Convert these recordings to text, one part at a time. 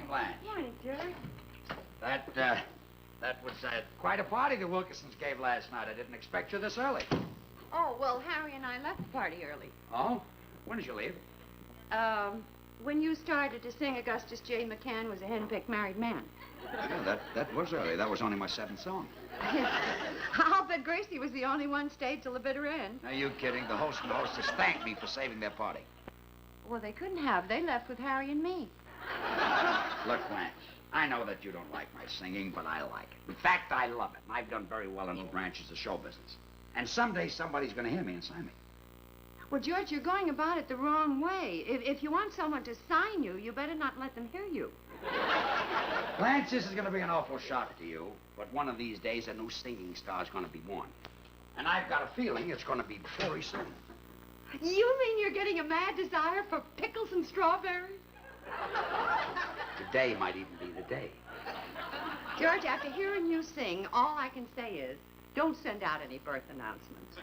Blanche. Morning, George. That was quite a party the Wilkinsons gave last night. I didn't expect you this early. Oh, well, Harry and I left the party early. Oh? When did you leave? When you started to sing Augustus J. McKuen was a henpecked married man. Yeah, that was early. That was only my 7th song. I'll bet Gracie was the only one stayed till the bitter end. Are you kidding? The host and hostess thanked me for saving their party. Well, they couldn't have. They left with Harry and me. Look, Blanche, I know that you don't like my singing, but I like it. In fact, I love it. And I've done very well in all branches of show business. And someday somebody's going to hear me and sign me. Well, George, you're going about it the wrong way. If you want someone to sign you, you better not let them hear you. Blanche, this is going to be an awful shock to you, but one of these days a new singing star is going to be born. And I've got a feeling it's going to be very soon. You mean you're getting a mad desire for pickles and strawberries? Today might even be the day. George, after hearing you sing, all I can say is, don't send out any birth announcements.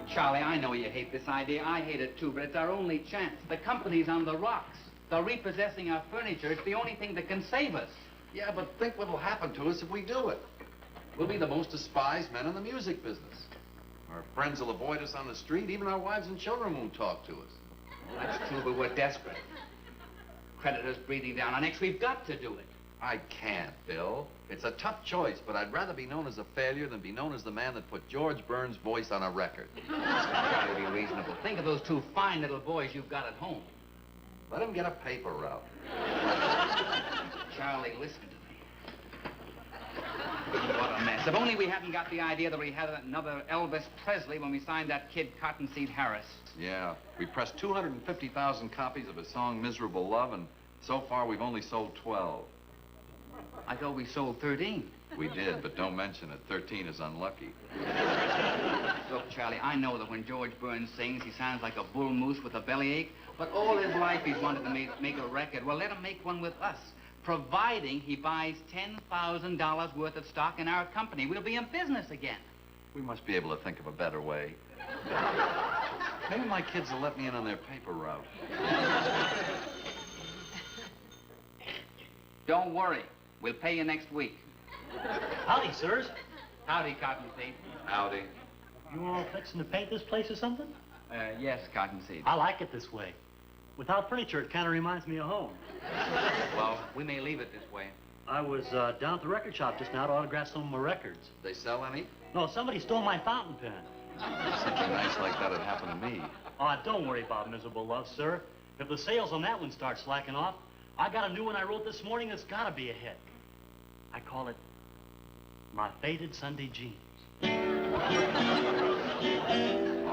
Charlie, I know you hate this idea. I hate it too, but it's our only chance. The company's on the rocks. They're repossessing our furniture. It's the only thing that can save us. Yeah, but think what'll happen to us if we do it. We'll be the most despised men in the music business. Our friends will avoid us on the street. Even our wives and children won't talk to us. Well, that's true, but we're desperate. Creditors breathing down our necks. We've got to do it. I can't, Bill. It's a tough choice, but I'd rather be known as a failure than be known as the man that put George Burns' voice on a record. Try to be reasonable. Think of those 2 fine little boys you've got at home. Let him get a paper route. Charlie, listen to me. What a mess. If only we hadn't got the idea that we had another Elvis Presley when we signed that kid Cottonseed Harris. Yeah, we pressed 250,000 copies of his song Miserable Love, and so far we've only sold 12. I thought we sold 13. We did, but don't mention it. 13 is unlucky. Look, Charlie, I know that when George Burns sings, he sounds like a bull moose with a bellyache, but all his life he's wanted to make a record. Well, let him make one with us, providing he buys $10,000 worth of stock in our company. We'll be in business again. We must be able to think of a better way. Maybe my kids will let me in on their paper route. Don't worry. We'll pay you next week. Howdy, sirs. Howdy, Cottonseed. Howdy. You all fixing to paint this place or something? Yes, Cottonseed. I like it this way. Without furniture, it kind of reminds me of home. Well, we may leave it this way. I was down at the record shop just now to autograph some of my records. They sell any? No, somebody stole my fountain pen. Something nice like that would happen to me. Oh, don't worry about Miserable Love, sir. If the sales on that one start slacking off, I got a new one I wrote this morning that's got to be a hit. I call it My Faded Sunday Jeans. All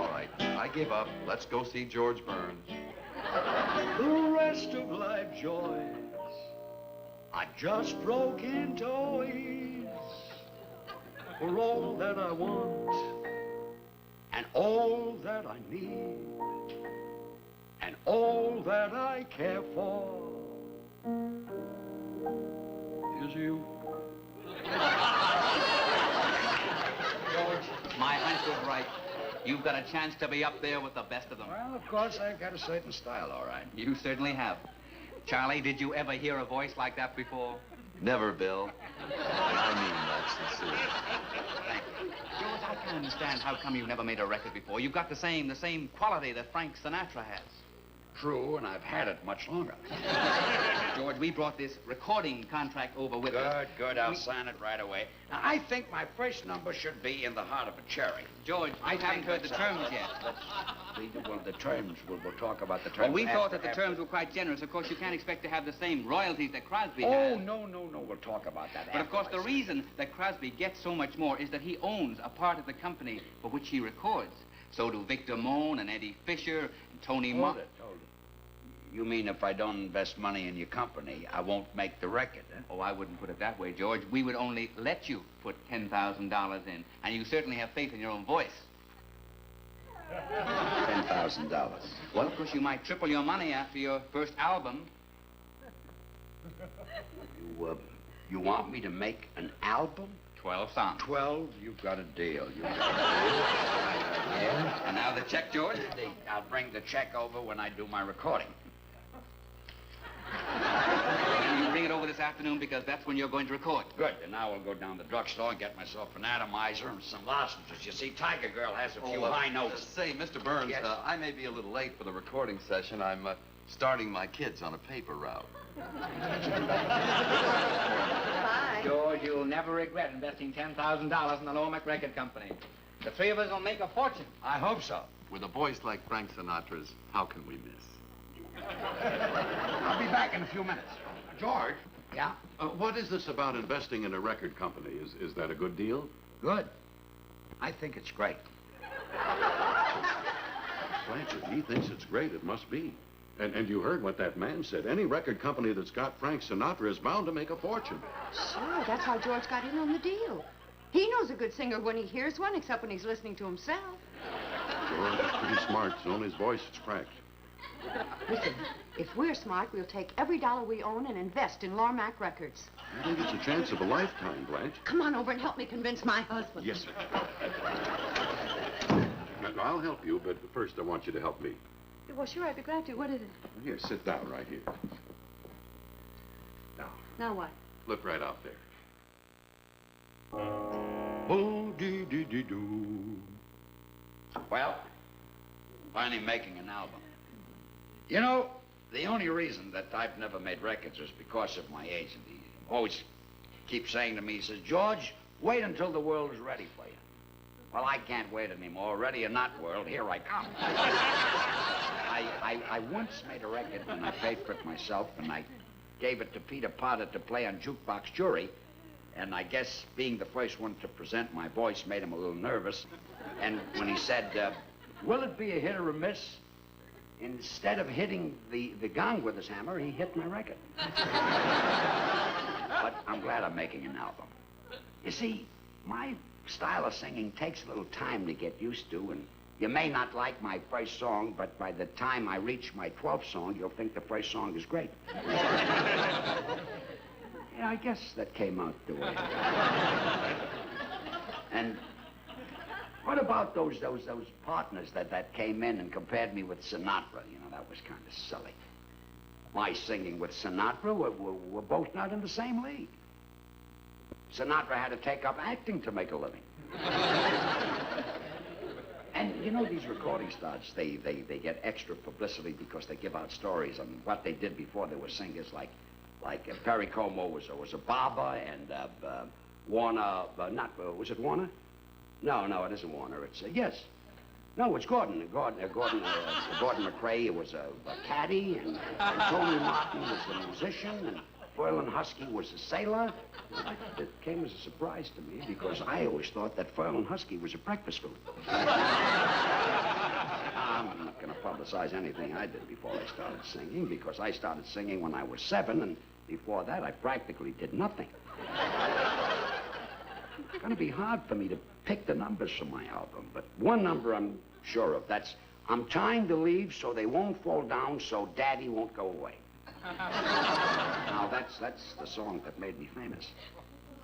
right, I give up. Let's go see George Burns. The rest of life joys are just broken toys for all that I want and all that I need and all that I care for is you. George, my hunch was right. You've got a chance to be up there with the best of them. Well, of course, I've got a certain style, all right. You certainly have. Charlie, did you ever hear a voice like that before? Never, Bill. I mean that sincerely. Thank you. George, I can't understand how come you've never made a record before. You've got the same quality that Frank Sinatra has. True, and I've had it much longer. George, we brought this recording contract over with us. Good. I'll sign it right away. Now, I think my first number should be In the Heart of a Cherry. George, I haven't heard the terms yet. Well, the terms, we'll talk about the terms. Well, we thought that the after. terms were quite generous. Of course, you can't expect to have the same royalties that Crosby Oh, has. no. We'll talk about that But of course, the afterwards. reason that Crosby gets so much more is that he owns a part of the company for which he records. So do Victor Moan and Eddie Fisher and Tony Hold Martin. it. You mean if I don't invest money in your company, I won't make the record, huh? Oh, I wouldn't put it that way, George. We would only let you put $10,000 in, and you certainly have faith in your own voice. $10,000. Well, of course, you might triple your money after your first album. You want me to make an album? 12 songs. 12? You've got a deal. You've got a deal. Yeah? And now the check, George? I'll bring the check over when I do my recording. And you bring it over this afternoon because that's when you're going to record. Good. And now I'll go down to the drugstore and get myself an atomizer and some lozenges. You see, Tiger Girl has a few high notes. Say, Mr. Burns, Yes? I may be a little late for the recording session. I'm starting my kids on a paper route. Bye. George, you'll never regret investing $10,000 in the Lomax Record Company. The three of us will make a fortune. I hope so. With a voice like Frank Sinatra's, how can we miss? I'll be back in a few minutes. George, Yeah? What is this about investing in a record company? Is that a good deal? Good. I think it's great. Blanche, if he thinks it's great, it must be. And you heard what that man said. Any record company that's got Frank Sinatra is bound to make a fortune. Sure, that's how George got in on the deal. He knows a good singer when he hears one, except when he's listening to himself. George is pretty smart. It's only his voice that's cracked. Listen, if we're smart, we'll take every dollar we own and invest in Lomax Records. I think it's a chance of a lifetime, Blanche. Come on over and help me convince my husband. Yes, sir. Now, I'll help you, but first I want you to help me. Well, sure, I'd be glad to. What is it? Here, sit down right here. Now, Now what? look right out there. Oh, dee-dee-dee-doo. Well, finally making an album. You know, the only reason that I've never made records is because of my agent. He always keeps saying to me, he says, George, wait until the world is ready for you. Well, I can't wait anymore. Ready or not, world, here I come. I once made a record and I paid for it myself, and I gave it to Peter Potter to play on jukebox jury. And I guess being the first one to present my voice made him a little nervous. And when he said, will it be a hit or a miss? Instead of hitting the gong with his hammer, he hit my record. But I'm glad I'm making an album. You see, my style of singing takes a little time to get used to, and you may not like my first song, but by the time I reach my 12th song, you'll think the first song is great. Yeah, I guess that came out the way. And what about those partners that came in and compared me with Sinatra? You know, that was kind of silly. My singing with Sinatra, we're both not in the same league. Sinatra had to take up acting to make a living. And you know, these recording stars, they get extra publicity because they give out stories on what they did before they were singers, like Perry Como was a barber, and Warner, was it Warner? No, it isn't Warner. It's, yes. No, it's Gordon. Gordon McRae was a caddy, and Tony Martin was a musician, and Ferlin Husky was a sailor. It came as a surprise to me because I always thought that Ferlin Husky was a breakfast food. I'm not going to publicize anything I did before I started singing, because I started singing when I was 7, and before that I practically did nothing. It's going to be hard for me to pick the numbers for my album, but one number I'm sure of. That's, I'm trying to leave so they won't fall down, so Daddy won't go away. Now, that's the song that made me famous.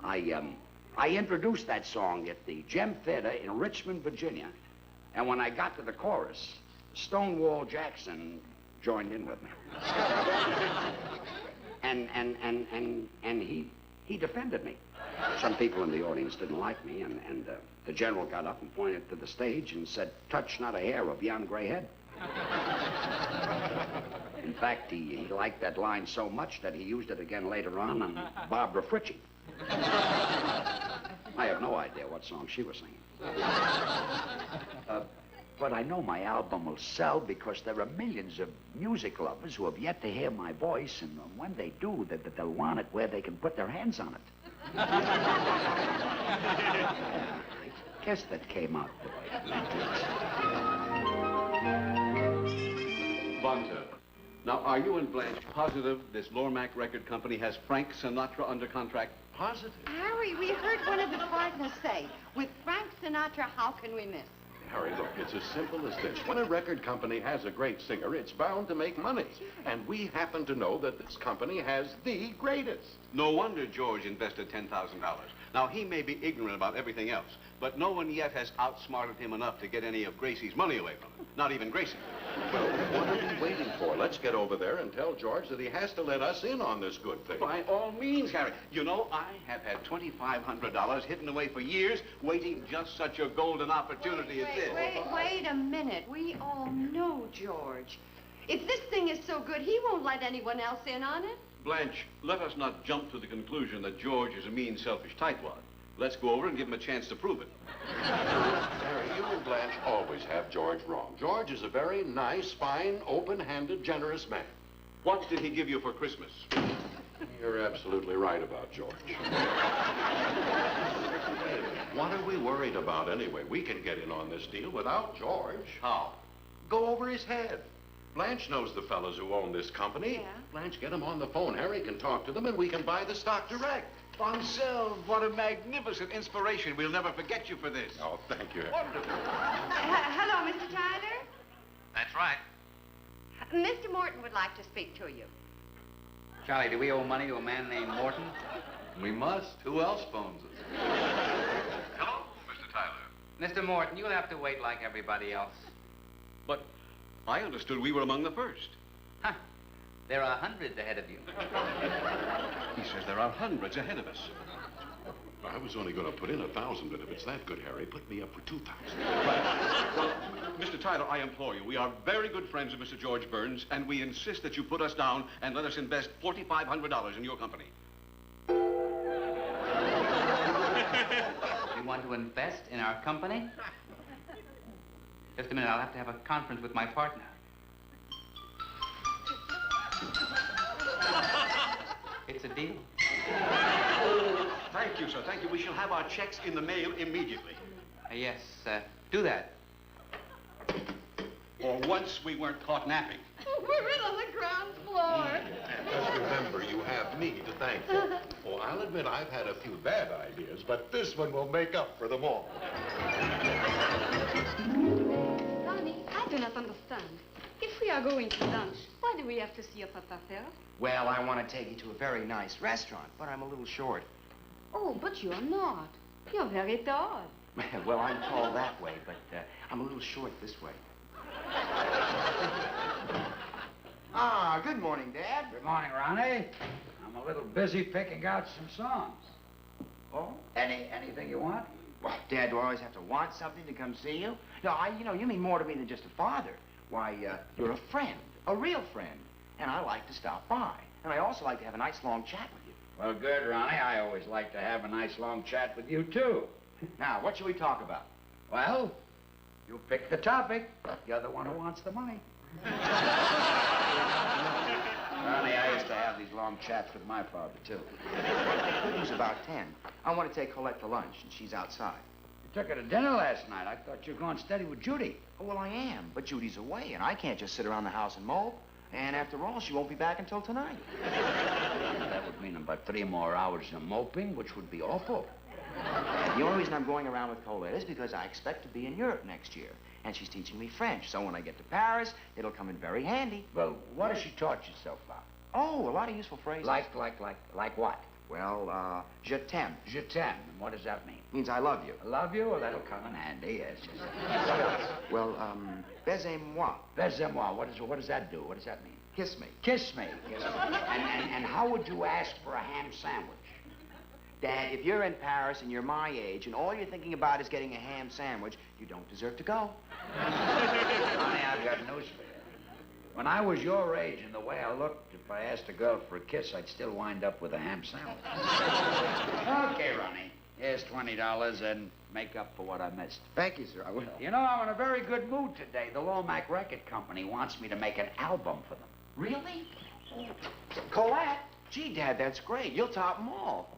I introduced that song at the Gem Theater in Richmond, Virginia, and when I got to the chorus, Stonewall Jackson joined in with me. And he defended me. Some people in the audience didn't like me, and the general got up and pointed to the stage and said, touch not a hair of yon gray head. In fact, he liked that line so much that he used it again later on Barbara Fritchie. I have no idea what song she was singing. But I know my album will sell because there are millions of music lovers who have yet to hear my voice, and when they do, they'll want it where they can put their hands on it. I guess that came out the way it meant to. Bonzo. Now, are you and Blanche positive this Lomax record company has Frank Sinatra under contract? Positive. Harry, we heard one of the partners say, with Frank Sinatra, how can we miss? Harry, look, it's as simple as this. When a record company has a great singer, it's bound to make money. And we happen to know that this company has the greatest. No wonder George invested $10,000. Now, he may be ignorant about everything else, but no one yet has outsmarted him enough to get any of Gracie's money away from him. Not even Gracie. Well, what are we waiting for? Let's get over there and tell George that he has to let us in on this good thing. By all means, Harry. You know, I have had $2,500 hidden away for years, waiting just such a golden opportunity as this. Wait a minute. We all know George. If this thing is so good, he won't let anyone else in on it. Blanche, let us not jump to the conclusion that George is a mean, selfish tightwad. Let's go over and give him a chance to prove it. Harry, you and Blanche always have George wrong. George is a very nice, fine, open-handed, generous man. What did he give you for Christmas? You're absolutely right about George. What are we worried about anyway? We can get in on this deal without George. How? Go over his head. Blanche knows the fellas who own this company. Yeah. Blanche, get them on the phone. Harry can talk to them, and we can buy the stock direct. Bonzel, what a magnificent inspiration. We'll never forget you for this. Oh, thank you, Harry. Wonderful. Hello, Mr. Tyler. That's right. Mr. Morton would like to speak to you. Charlie, do we owe money to a man named Morton? We must. Who else phones us? Hello, Mr. Tyler. Mr. Morton, you'll have to wait like everybody else. But I understood we were among the first. Huh. There are hundreds ahead of you. He says there are hundreds ahead of us. I was only going to put in 1,000, but if it's that good, Harry, put me up for 2,000. Well, Mr. Tyler, I implore you, we are very good friends of Mr. George Burns, and we insist that you put us down and let us invest $4,500 in your company. You want to invest in our company? Just a minute, I'll have to have a conference with my partner. It's a deal. Thank you, sir. Thank you. We shall have our checks in the mail immediately. Yes, do that. For once we weren't caught napping. We're in on the ground floor. Just remember, you have me to thank for. Oh, I'll admit I've had a few bad ideas, but this one will make up for them all. Ronnie, I do not understand. If we are going to lunch, why do we have to see your papa first? Well, I want to take you to a very nice restaurant, but I'm a little short. Oh, but you're not. You're very tall. Well, I'm tall that way, but I'm a little short this way. Ah, good morning, Dad. Good morning, Ronnie. I'm a little busy picking out some songs. Oh, anything you want? Well, Dad, do I always have to want something to come see you? No, you mean more to me than just a father. Why, you're a friend, a real friend, and I like to stop by. And I also like to have a nice long chat with you. Well, good, Ronnie. I always like to have a nice long chat with you, too. Now, what shall we talk about? Well, you pick the topic. You're the one who wants the money. Ronnie, I used to have these long chats with my father, too. He was about 10. I want to take Colette to lunch, and she's outside. You took her to dinner last night. I thought you were going steady with Judy. Oh, well, I am, but Judy's away, and I can't just sit around the house and mope. And after all, she won't be back until tonight. That would mean about 3 more hours of moping, which would be awful. And the only reason I'm going around with Colette is because I expect to be in Europe next year. And she's teaching me French, so when I get to Paris, it'll come in very handy. Well, what has she taught you so far? Oh, a lot of useful phrases. Like what? Well, je t'aime. Je t'aime. What does that mean? Means I love you. I love you? Well, that'll come in handy, yes. What else? Well, baisez-moi. Baisez-moi. What does that do? What does that mean? Kiss me. Kiss me. Kiss me. And how would you ask for a ham sandwich? Dad, if you're in Paris and you're my age and all you're thinking about is getting a ham sandwich, you don't deserve to go. Honey, I've got news for you. When I was your age and the way I looked, if I asked a girl for a kiss, I'd still wind up with a ham sandwich. Okay, Ronnie. Here's $20 and make up for what I missed. Thank you, sir. I will. You know, I'm in a very good mood today. The Lomax Record Company wants me to make an album for them. Really? Colette? Gee, Dad, that's great. You'll top them all.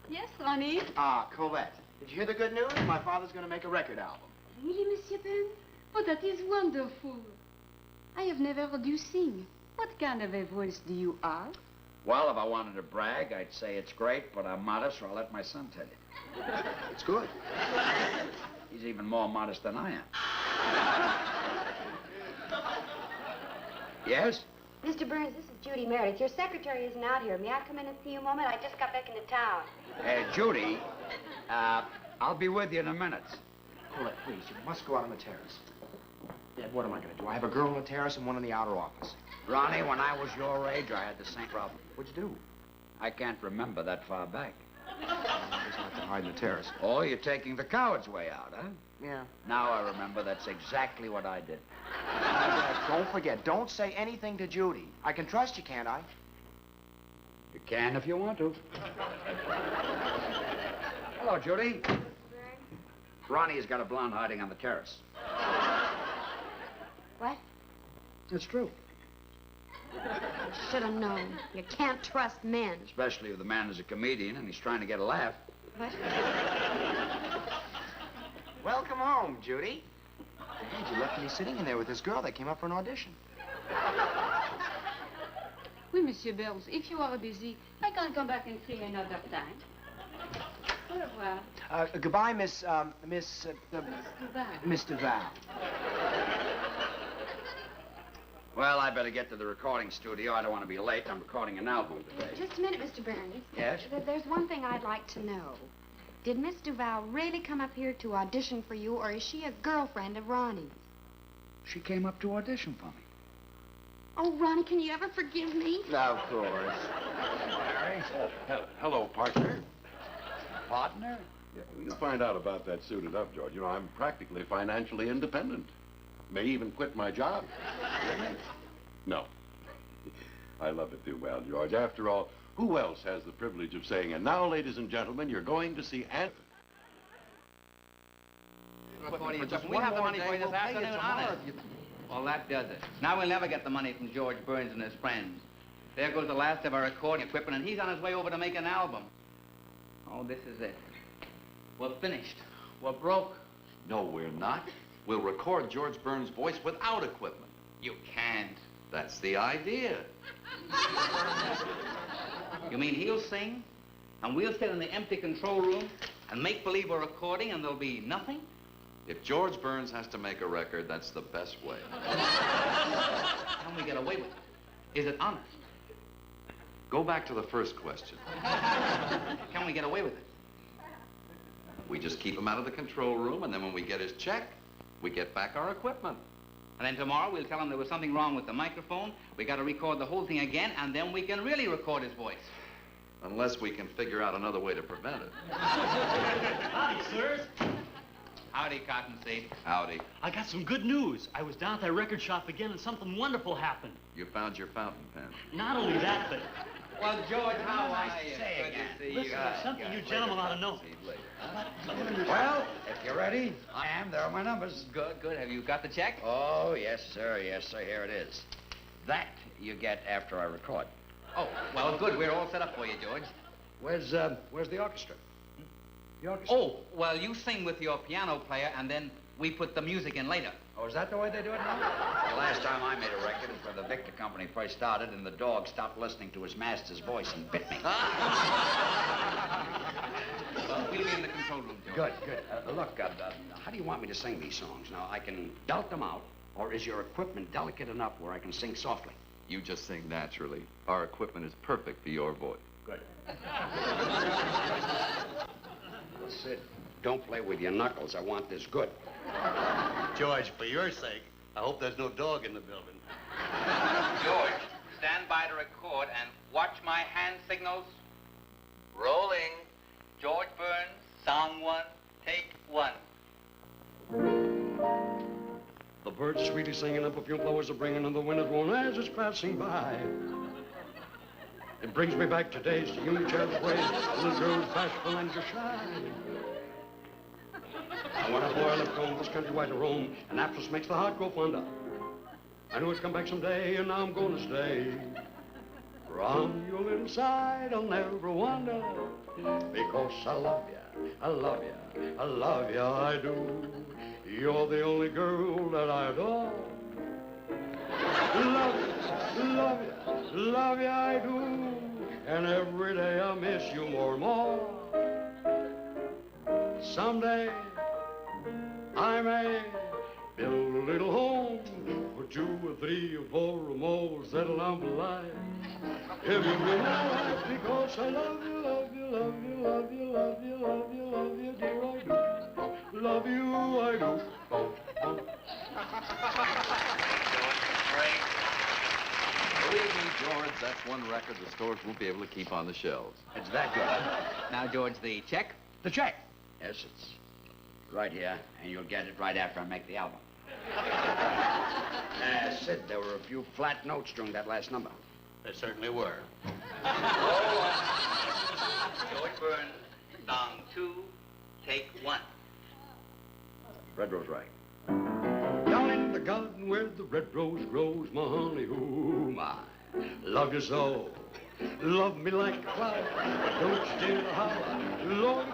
Yes, Ronnie. Ah, Colette, did you hear the good news? My father's going to make a record album. Really, Monsieur Ben? Oh, that is wonderful. I have never heard you sing. What kind of a voice do you have? Well, if I wanted to brag, I'd say it's great, but I'm modest, or I'll let my son tell you. It's good. He's even more modest than I am. Yes? Mr. Burns, this is Judy Meredith. Your secretary isn't out here. May I come in and see you a moment? I just got back into town. Judy, I'll be with you in a minute. Colette, please, you must go out on the terrace. Yeah, what am I going to do? I have a girl on the terrace and one in the outer office. Ronnie, when I was your age, I had the same problem. What'd you do? I can't remember that far back. I just have to hide in the terrace. Oh, you're taking the coward's way out, huh? Yeah. Now I remember that's exactly what I did. Don't forget, don't say anything to Judy. I can trust you, can't I? You can if you want to. Hello, Judy. Ronnie's got a blonde hiding on the terrace. What? It's true. Should have known. You can't trust men. Especially if the man is a comedian and he's trying to get a laugh. What? Welcome home, Judy. Hey, you left me sitting in there with this girl that came up for an audition. Oui, Monsieur Burns, if you are busy, I can come back and see another time. Au revoir. Goodbye, Miss Duval. Well, I better get to the recording studio. I don't want to be late. I'm recording an album today. Just a minute, Mr. Burns. Yes? There's one thing I'd like to know. Did Miss Duval really come up here to audition for you, or is she a girlfriend of Ronnie's? She came up to audition for me. Oh, Ronnie, can you ever forgive me? Of course. Larry? Hello, partner. Partner? Yeah, we'll find out about that suited up, George. You know, I'm practically financially independent. May even quit my job. No. I love it too well, George. After all, who else has the privilege of saying, and now, ladies and gentlemen, you're going to see Aunt... We have the money for you this afternoon, honest. Well, that does it. Now we'll never get the money from George Burns and his friends. There goes the last of our recording equipment, and he's on his way over to make an album. Oh, this is it. We're finished. We're broke. No, we're not. We'll record George Burns' voice without equipment. You can't. That's the idea. You mean he'll sing, and we'll sit in the empty control room and make believe we're recording, and there'll be nothing? If George Burns has to make a record, that's the best way. Can we get away with it? Is it honest? Go back to the first question. Can we get away with it? We just keep him out of the control room, and then when we get his check, we get back our equipment. And then tomorrow we'll tell him there was something wrong with the microphone. We got to record the whole thing again, and then we can really record his voice. Unless we can figure out another way to prevent it. Howdy, sirs. Howdy, Cottonseed. Howdy. I got some good news. I was down at that record shop again, and something wonderful happened. You found your fountain pen. Not only that, but... Well, George, how are you? Say Good again. to see Listen, you. there's something you gentlemen ought to know. See you later. Well, if you're ready, I am. There are my numbers. Good, good. Have you got the check? Oh, yes, sir. Yes, sir. Here it is. That you get after I record. Oh, well, good. We're all set up for you, George. Where's the orchestra? The orchestra? Oh, well, you sing with your piano player, and then we put the music in later. Oh, is that the way they do it now? The last time I made a record was when the Victor Company first started and the dog stopped listening to his master's voice and bit me. Well, we'll be in the control room, George. Good, good. Look, how do you want me to sing these songs? Now, I can belt them out, or is your equipment delicate enough where I can sing softly? You just sing naturally. Our equipment is perfect for your voice. Good. Sid, don't play with your knuckles. I want this good. George, for your sake, I hope there's no dog in the building. George, stand by to record and watch my hand signals. Rolling. George Burns, song 1, take 1. The birds are sweetly singing, the perfume flowers are bringing, and the wind is blowing as it's passing by. It brings me back to days, to young child's ways, little girls bashful and just shy. And when a boy left home, this country wide to roam, and absence makes the heart grow fonder. I knew it'd come back someday, and now I'm gonna stay. From your little side, I'll never wander, because I love ya, I love ya, I love ya, I do. You're the only girl that I adore. Love ya, love ya, love ya, I do. And every day I miss you more and more. Someday I may build a little home for 2 or 3 or 4 or more, settle down for life. If you will not, because I love you, love you, love you, love you, love you, love you, love you, dear, I do. Love you, I do. Believe me, George, that's one record the stores won't be able to keep on the shelves. It's that good. Now, George, the check? The check? Yes, it's right here, and you'll get it right after I make the album. Sid, there were a few flat notes during that last number. There certainly were. George Burns, song 2, take 1. Red Rose right. Down in the garden where the red rose grows, my honey, ooh, my. Love you so. Love me like a flower. Don't you dare to holler. Lord,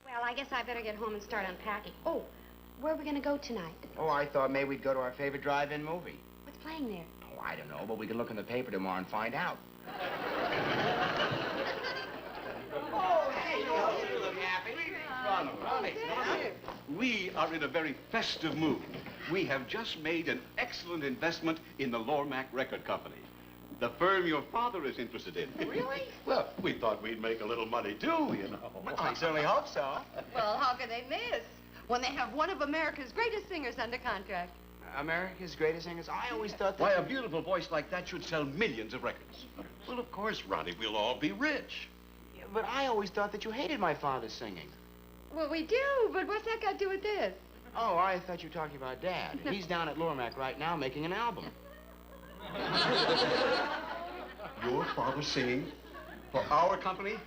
Well, I guess I better get home and start unpacking. Oh, where are we going to go tonight? Oh, I thought maybe we'd go to our favorite drive-in movie. What's playing there? Oh, I don't know, but we can look in the paper tomorrow and find out. Oh, hey, you look happy. Ronnie. We are in a very festive mood. We have just made an excellent investment in the Lormac Record Company. The firm your father is interested in. Really? Well, we thought we'd make a little money too, you know. Well, I certainly hope so. Well, how could they miss when they have one of America's greatest singers under contract? America's greatest singers? I always thought that... Why, a beautiful voice like that should sell millions of records. Well, of course, Ronnie, we'll all be rich. Yeah, but I always thought that you hated my father's singing. Well, we do, but what's that got to do with this? Oh, I thought you were talking about Dad. He's down at Lormac right now making an album. Your father singing for our company?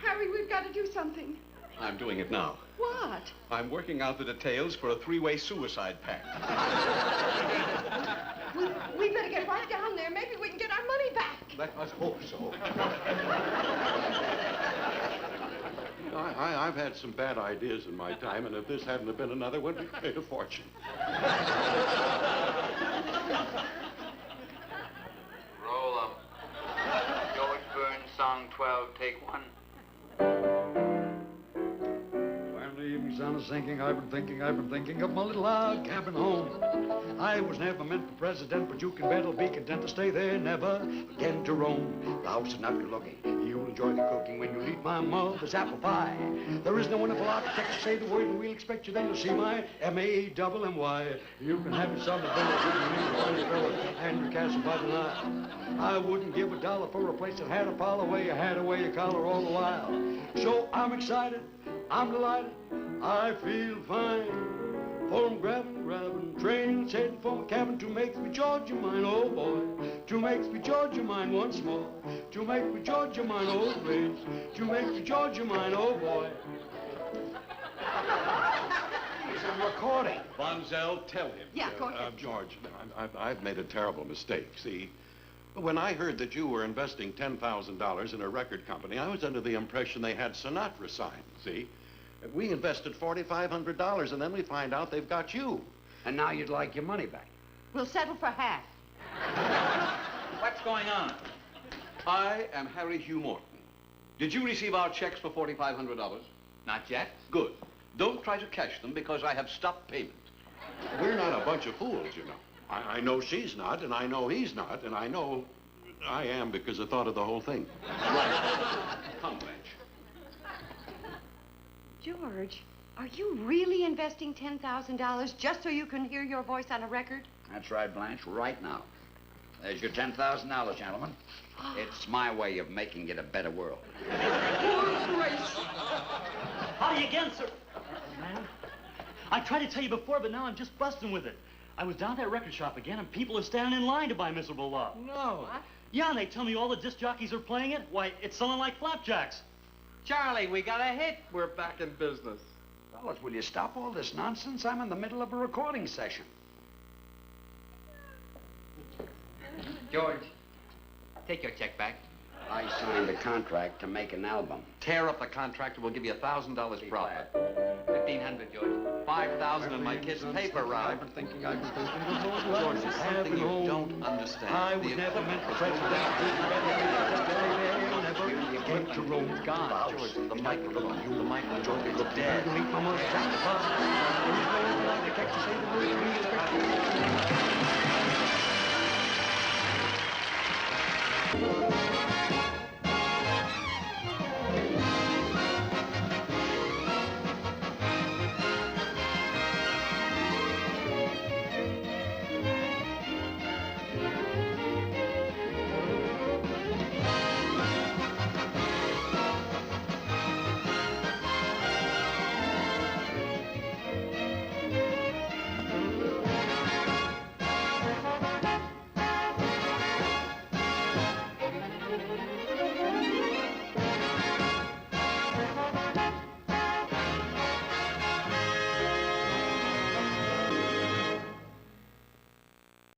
Harry, we've got to do something. I'm doing it now. What? I'm working out the details for a 3-way suicide pact. We better get right down there. Maybe we can get our money back. Let us hope so. I've had some bad ideas in my time, and if this hadn't have been another one, we'd made a fortune. Roll 'em. George Burns, song 12, take 1. Finally, evening sun is sinking. I've been thinking of my little log cabin home. I was never meant for president, but you can bet I'll be content to stay there, never again to roam. The house is not good looking. You'll enjoy the cooking when you eat my mother's apple pie. There is no wonderful architect to say the word, and we'll expect you then to see my M-A-double-M-Y. You can have your summer dinner and your castle by the night. I wouldn't give $1 for a place that had a parlor where you had to wear your collar all the while. So I'm excited, I'm delighted, I feel fine. For I'm grabbing, trains heading for my cabin to make me Georgia mine, oh boy. To make me Georgia mine once more. To make me Georgia mine, oh please. To make me Georgia mine, oh boy. It's a recording. Bonzel, tell him. Yeah, go ahead. George, I've made a terrible mistake. See, when I heard that you were investing $10,000 in a record company, I was under the impression they had Sinatra signed, see? We invested $4,500, and then we find out they've got you. And now you'd like your money back. We'll settle for half. What's going on? I am Harry Hugh Morton. Did you receive our checks for $4,500? Not yet. Good. Don't try to cash them because I have stopped payment. We're not a bunch of fools, you know. I know she's not, and I know he's not, and I know I am because I thought of the whole thing. Come, Blanche. George, are you really investing $10,000 just so you can hear your voice on a record? That's right, Blanche, right now. There's your $10,000, gentlemen. It's my way of making it a better world. Howdy again, sir. Man, I tried to tell you before, but now I'm just busting with it. I was down at that record shop again, and people are standing in line to buy Miserable Love. No. What? Yeah, and they tell me all the disc jockeys are playing it. Why, it's selling like flapjacks. Charlie, we got a hit. We're back in business. Fellas, will you stop all this nonsense? I'm in the middle of a recording session. George, take your check back. I signed a contract to make an album. Tear up the contract and we'll give you $1,000 profit. 1,500, George. 5,000 in my kid's paper route. I've been thinking of George, there's something you don't understand. I was never meant for president. George, Came to Rome. it's gone. George, the microphone. The George, it's dead. Meet Mama Sacrifice. There is no one like to catch the same